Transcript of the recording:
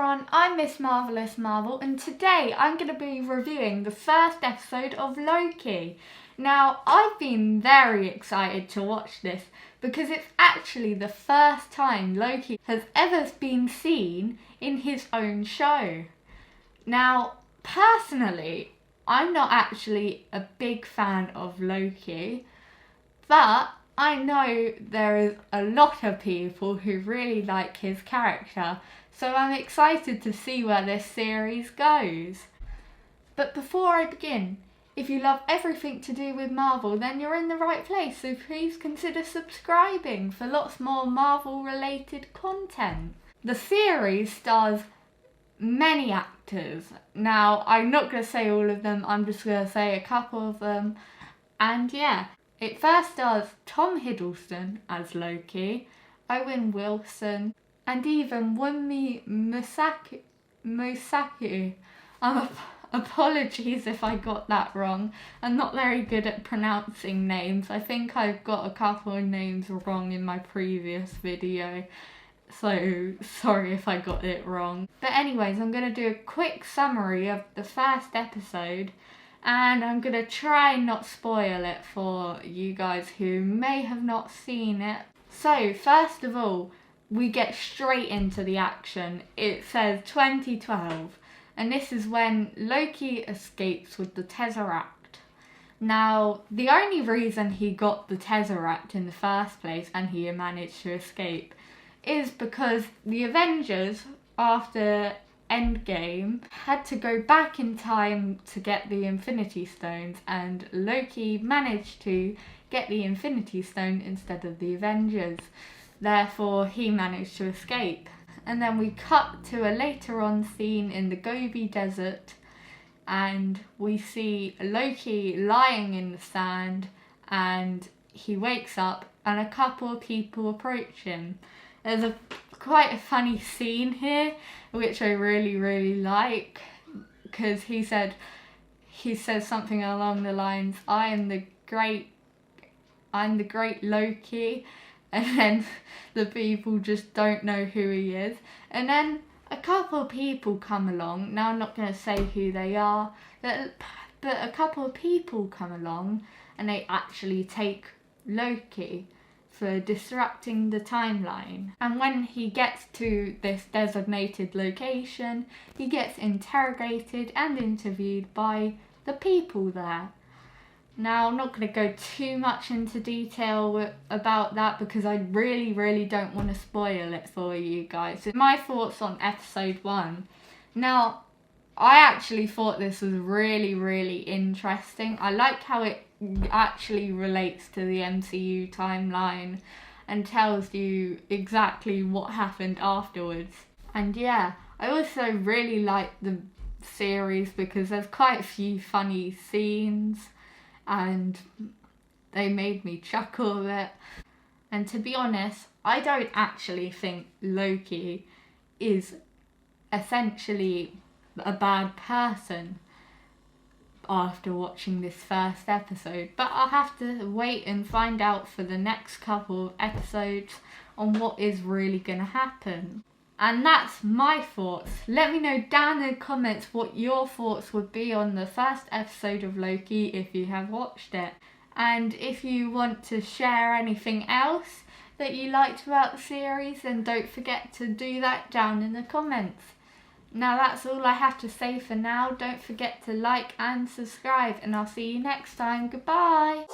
everyone, I'm Miss Marvellous Marvel and today I'm going to be reviewing the first episode of Loki. Now, I've been very excited to watch this because it's actually the first time Loki has ever been seen in his own show. Now, personally, I'm not actually a big fan of Loki, but I know there is a lot of people who really like his character, so I'm excited to see where this series goes. But before I begin, if you love everything to do with Marvel, then you're in the right place, so please consider subscribing for lots more Marvel related content. The series stars many actors. Now, I'm not going to say all of them, I'm just going to say a couple of them. And yeah, it first stars Tom Hiddleston as Loki, Owen Wilson, and even Wunmi Mosaku. Apologies if I got that wrong. I'm not very good at pronouncing names. I think I've got a couple of names wrong in my previous video, so sorry if I got it wrong. But anyways, I'm going to do a quick summary of the first episode, and I'm going to try and not spoil it for you guys who may have not seen it. So, first of all, we get straight into the action. It says 2012, and this is when Loki escapes with the Tesseract. Now, the only reason he got the Tesseract in the first place and he managed to escape is because the Avengers, after Endgame, had to go back in time to get the Infinity Stones, and Loki managed to get the Infinity Stone instead of the Avengers. Therefore, he managed to escape. And then we cut to a later on scene in the Gobi Desert, and we see Loki lying in the sand, and he wakes up and a couple of people approach him. There's quite a funny scene here, which I really like, because he says something along the lines, I'm the great Loki, and then the people just don't know who he is. And then a couple of people come along. Now, I'm not going to say who they are, but a couple of people come along and they actually take Loki for disrupting the timeline. And when he gets to this designated location, he gets interrogated and interviewed by the people there. Now, I'm not going to go too much into detail about that because I really don't want to spoil it for you guys. So my thoughts on episode 1. Now, I actually thought this was really interesting. I like how it actually relates to the MCU timeline and tells you exactly what happened afterwards. And yeah, I also really like the series because there's quite a few funny scenes and they made me chuckle a bit. And to be honest, I don't actually think Loki is essentially a bad person after watching this first episode, but I'll have to wait and find out for the next couple of episodes on what is really going to happen. And that's my thoughts. Let me know down in the comments what your thoughts would be on the first episode of Loki if you have watched it. And if you want to share anything else that you liked about the series, then don't forget to do that down in the comments. Now, that's all I have to say for now. Don't forget to like and subscribe, and I'll see you next time. Goodbye!